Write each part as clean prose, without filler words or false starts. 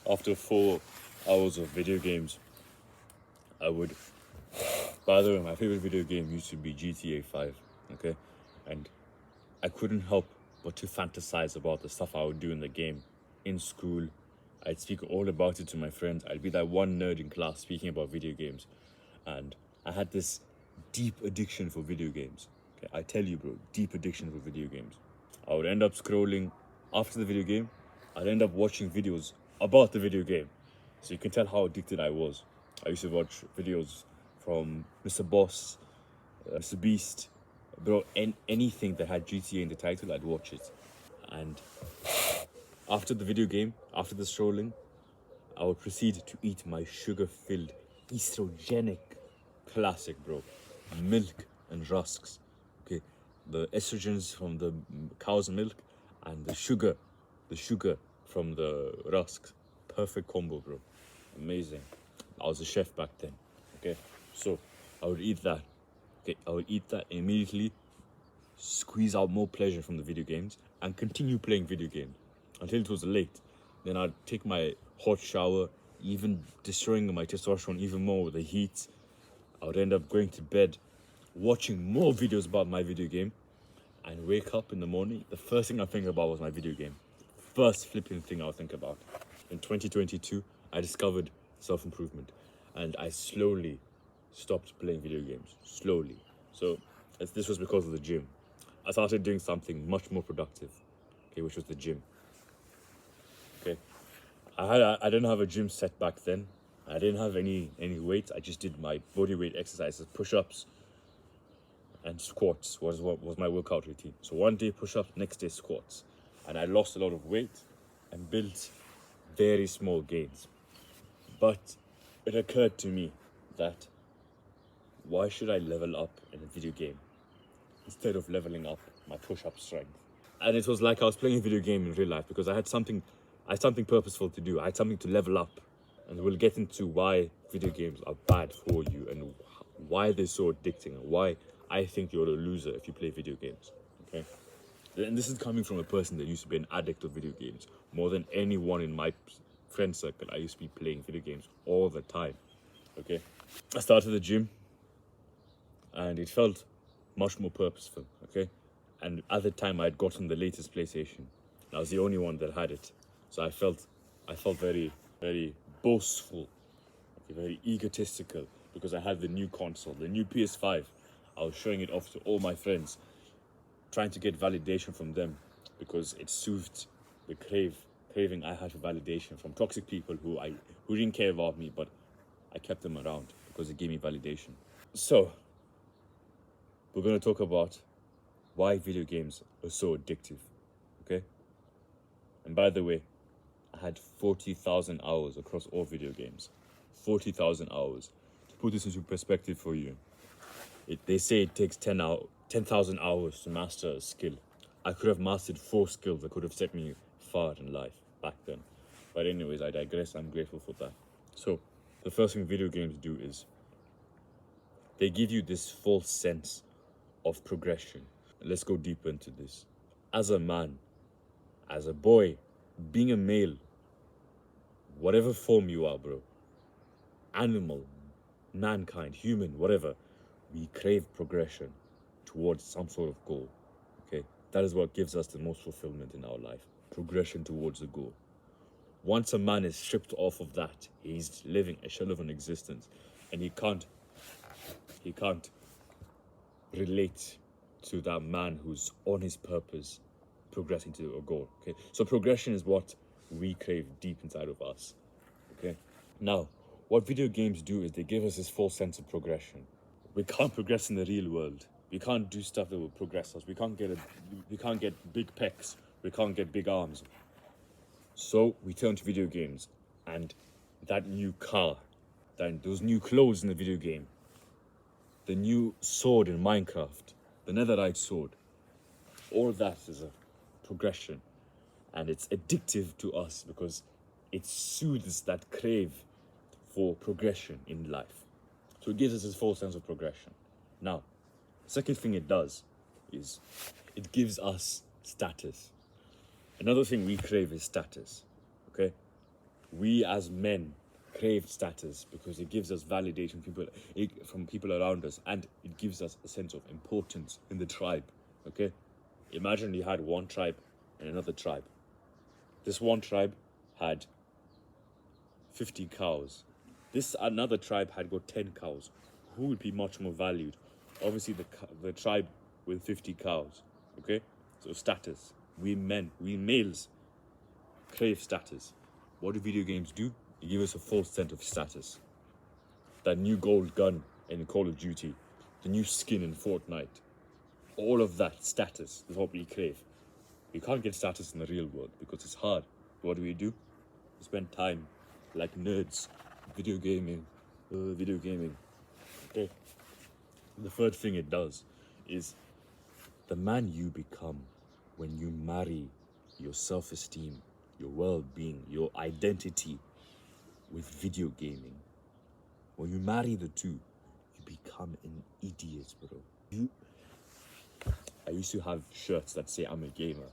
after 4 hours of video games, I would. By the way, my favorite video game used to be GTA 5, okay? And I couldn't help but to fantasize about the stuff I would do in the game. In school, I'd speak all about it to my friends. I'd be that one nerd in class speaking about video games. And I had this deep addiction for video games. Okay, I tell you, bro, deep addiction for video games. I would end up scrolling after the video game. I'd end up watching videos about the video game. So you can tell how addicted I was. I used to watch videos from Mr. Boss, Mr. Beast, bro, anything that had GTA in the title, I'd watch it. And after the video game, after the strolling, I would proceed to eat my sugar-filled, estrogenic classic, bro. Milk and rusks. Okay, the estrogens from the cow's milk and the sugar from the rusks. Perfect combo, bro. Amazing. I was a chef back then. Okay, so I would eat that. Okay, I would eat that immediately, squeeze out more pleasure from the video games, and continue playing video games until it was late. Then I'd take my hot shower, even destroying my testosterone even more with the heat. I would end up going to bed, watching more videos about my video game, and wake up in the morning. The first thing I think about was my video game. First flipping thing I would think about. In 2022, I discovered self-improvement, and I slowly stopped playing video games. Slowly. So this was because of the gym. I started doing something much more productive, okay, which was the gym. Okay, I didn't have a gym set back then. I didn't have any weights. I just did my body weight exercises, push-ups and squats was my workout routine. So one day push-ups, next day squats, and I lost a lot of weight and built very small gains. But it occurred to me that why should I level up in a video game instead of leveling up my push-up strength? And it was like I was playing a video game in real life because I had something purposeful to do. I had something to level up. And we'll get into why video games are bad for you and why they're so addicting and why I think you're a loser if you play video games. Okay? And this is coming from a person that used to be an addict of video games. More than anyone in my friend circle, I used to be playing video games all the time. Okay? I started the gym and it felt much more purposeful. Okay? And at the time I had gotten the latest PlayStation. I was the only one that had it. So I felt very, very boastful, okay, very egotistical because I had the new console, the new PS5. I was showing it off to all my friends, trying to get validation from them because it soothed the craving I had for validation from toxic people who didn't care about me, but I kept them around because it gave me validation. So we're going to talk about why video games are so addictive, okay? And by the way, I had 40,000 hours across all video games. 40,000 hours. To put this into perspective for you, they say it takes 10,000 hours to master a skill. I could have mastered 4 skills that could have set me far in life back then. But anyways, I digress. I'm grateful for that. So, the first thing video games do is they give you this false sense of progression. Let's go deeper into this. As a man, as a boy, being a male, whatever form you are, bro, animal, mankind, human, whatever, we crave progression towards some sort of goal, okay? That is what gives us the most fulfillment in our life, progression towards a goal. Once a man is stripped off of that, he's living a shell of an existence, and he can't relate to that man who's on his purpose, progressing to a goal, okay? So progression is what we crave deep inside of us, okay? Now, what video games do is they give us this false sense of progression. We can't progress in the real world. We can't do stuff that will progress us. We can't get big pecs. We can't get big arms. So we turn to video games, and that new car, those new clothes in the video game, the new sword in Minecraft, the netherite sword, all that is a progression, and it's addictive to us because it soothes that crave for progression in life. So it gives us this false sense of progression. Now, the second thing it does is it gives us status. Another thing we crave is status, okay? We as men crave status because it gives us validation from people around us, and it gives us a sense of importance in the tribe. Okay, imagine you had one tribe and another tribe. This one tribe had 50 cows. This another tribe had got 10 cows. Who would be much more valued? Obviously the tribe with 50 cows. Okay, so status. We males crave status. What do video games do? They give us a false sense of status. That new gold gun in Call of Duty, the new skin in Fortnite, all of that status is what we crave. We can't get status in the real world because it's hard. What do? We spend time like nerds, video gaming. Okay. The third thing it does is the man you become when you marry your self-esteem, your well-being, your identity with video gaming. When you marry the two, you become an idiot, bro. I used to have shirts that say I'm a gamer.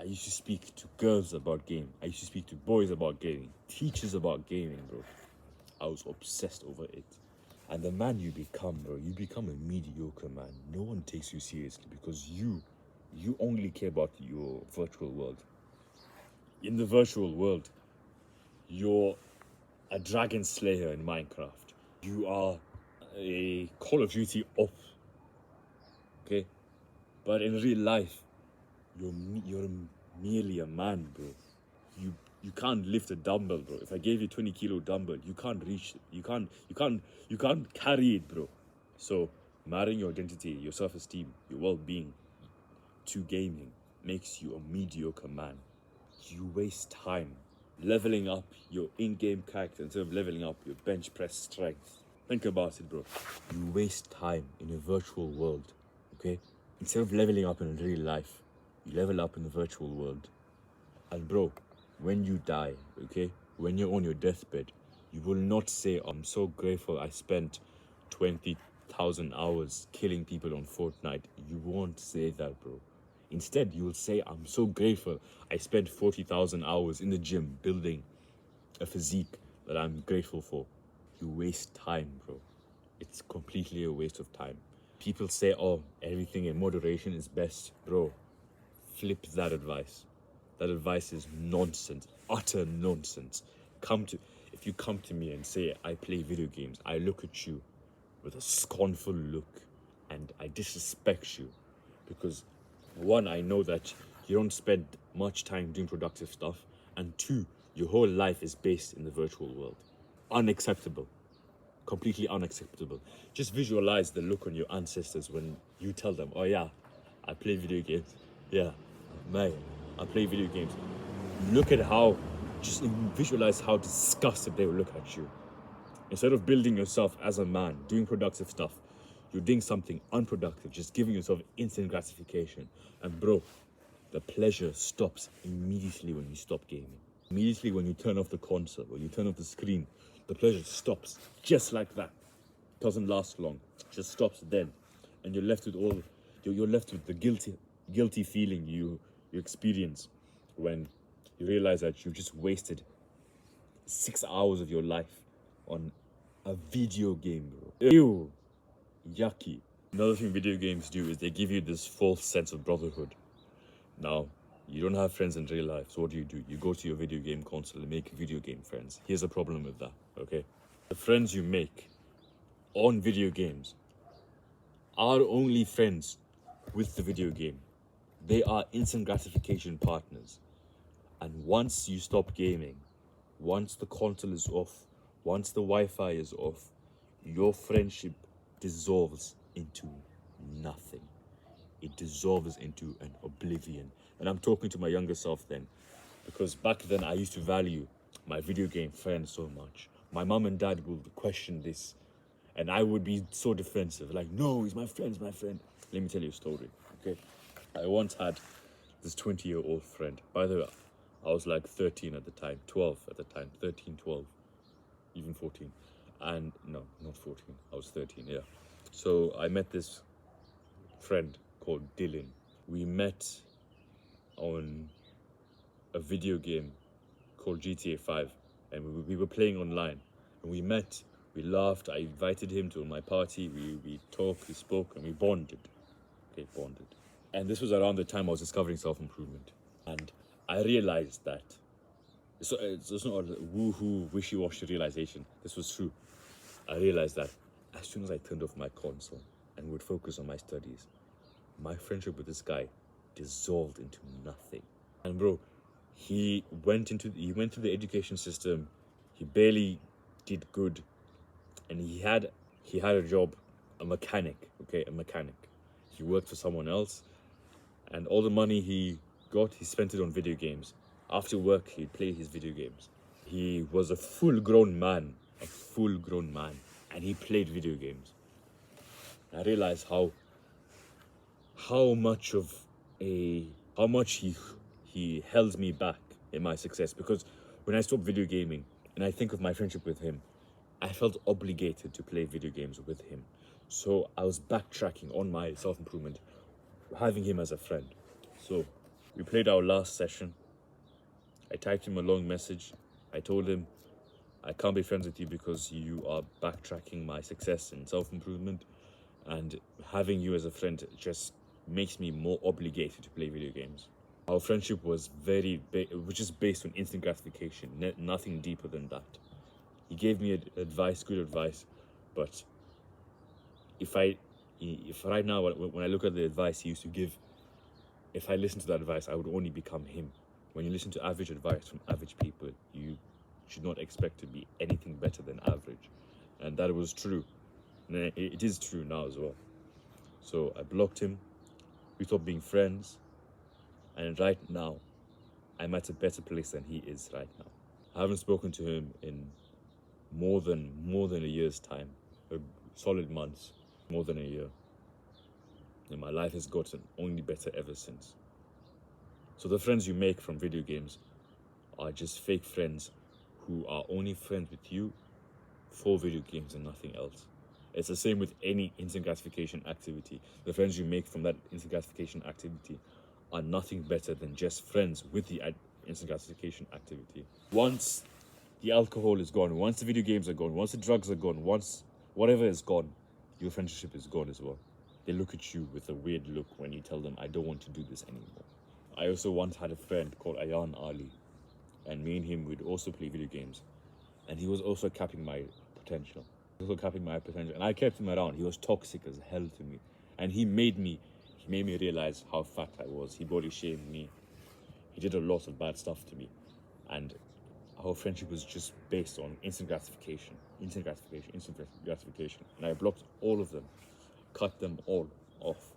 I used to speak to girls about gaming. I used to speak to boys about gaming, teachers about gaming, bro. I was obsessed over it. And the man you become, bro, you become a mediocre man. No one takes you seriously because you only care about your virtual world. In the virtual world, you're a dragon slayer in Minecraft. You are a Call of Duty op. Okay? But in real life, you're merely a man, bro. You can't lift a dumbbell, bro. If I gave you 20 kilo dumbbell, you can't reach it. You can't carry it, bro. So marrying your identity, your self-esteem, your well-being to gaming makes you a mediocre man. You waste time leveling up your in-game character instead of leveling up your bench press strength. Think about it, bro. You waste time in a virtual world, okay? Instead of leveling up in real life, you level up in the virtual world. And bro, when you die, okay, when you're on your deathbed, you will not say, I'm so grateful I spent 20,000 hours killing people on Fortnite. You won't say that, bro. Instead, you will say, I'm so grateful I spent 40,000 hours in the gym building a physique that I'm grateful for. You waste time, bro. It's completely a waste of time. People say, oh, everything in moderation is best. Bro, flip that advice. That advice is nonsense, utter nonsense. If you come to me and say, I play video games, I look at you with a scornful look and I disrespect you because one, I know that you don't spend much time doing productive stuff, and two, your whole life is based in the virtual world. Unacceptable. Completely unacceptable. Just visualize the look on your ancestors when you tell them, oh yeah, I play video games. Yeah, mate, I play video games. Just visualize how disgusted they will look at you. Instead of building yourself as a man, doing productive stuff, you're doing something unproductive, just giving yourself instant gratification. And bro, the pleasure stops immediately when you stop gaming. Immediately when you turn off the console, when you turn off the screen, the pleasure stops just like that. Doesn't last long, just stops then. And you're left with the guilty feeling you experience when you realize that you've just wasted 6 hours of your life on a video game, bro. Ew. Yucky. Another thing video games do is they give you this false sense of brotherhood. Now, you don't have friends in real life, so what do? You go to your video game console and make video game friends. Here's a problem with that, okay? The friends you make on video games are only friends with the video game. They are instant gratification partners. And once you stop gaming, once the console is off, once the Wi-Fi is off, your friendship dissolves into nothing. It dissolves into an oblivion. And I'm talking to my younger self then, because back then I used to value my video game friends so much. My mom and dad would question this, and I would be so defensive, like, no, he's my friend, Let me tell you a story, okay? I once had this 20-year-old friend. By the way, I was like 13 at the time, 12 at the time, 13, 12, even 14. And no, not 14, I was 13, yeah. So I met this friend called Dylan. We met on a video game called GTA 5. and we were playing online, and we met, we laughed. I invited him to my party. We talked, we spoke, and we bonded. Okay, bonded. And this was around the time I was discovering self-improvement, and I realized that it's not a woohoo, wishy-washy realization. This was true. I realized that as soon as I turned off my console and would focus on my studies, my friendship with this guy dissolved into nothing. And bro, he went through the education system. He barely did good, and he had a job, a mechanic. Okay, a mechanic. He worked for someone else, and all the money he got, he spent it on video games. After work, he'd play his video games. He was a full-grown man, and he played video games. I realized how much he held me back in my success, because when I stopped video gaming and I think of my friendship with him, I felt obligated to play video games with him. So I was backtracking on my self-improvement, having him as a friend. So we played our last session. I typed him a long message. I told him, I can't be friends with you because you are backtracking my success in self-improvement, and having you as a friend just makes me more obligated to play video games. Our friendship was which is based on instant gratification, nothing deeper than that. He gave me advice, good advice, but if right now, when I look at the advice he used to give, if I listen to that advice, I would only become him. When you listen to average advice from average people, you should not expect to be anything better than average. And that was true. And it is true now as well. So I blocked him. We stopped being friends. And right now, I'm at a better place than he is right now. I haven't spoken to him in more than a year's time. Solid months, more than a year. And my life has gotten only better ever since. So the friends you make from video games are just fake friends who are only friends with you for video games and nothing else. It's the same with any instant gratification activity. The friends you make from that instant gratification activity are nothing better than just friends with the instant gratification activity. Once the alcohol is gone, once the video games are gone, once the drugs are gone, once whatever is gone, your friendship is gone as well. They look at you with a weird look when you tell them, I don't want to do this anymore. I also once had a friend called Ayan Ali, and me and him would also play video games, and he was also capping my potential. And I kept him around. He was toxic as hell to me, and he made me realize how fat I was. He body shamed me. He did a lot of bad stuff to me, and our friendship was just based on instant gratification. And I blocked all of them, cut them all off.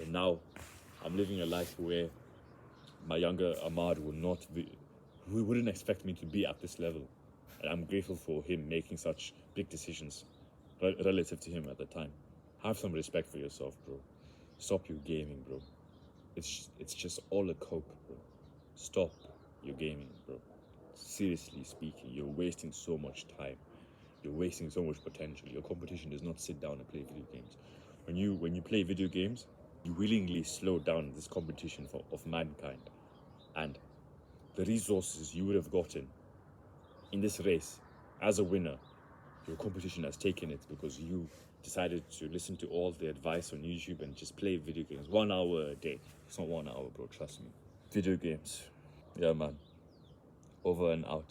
And now I'm living a life where my younger Ahmad wouldn't expect me to be at this level. And I'm grateful for him making such big decisions relative to him at the time. Have some respect for yourself, bro. Stop your gaming, bro. It's just all a coke, bro. Stop your gaming, bro. Seriously speaking, you're wasting so much time. You're wasting so much potential. Your competition does not sit down and play video games. When you play video games, you willingly slow down this competition of mankind, and the resources you would have gotten in this race as a winner, your competition has taken it because you decided to listen to all the advice on YouTube and just play video games 1 hour a day. It's not 1 hour, bro, trust me. Video games. Yeah, man. Over and out.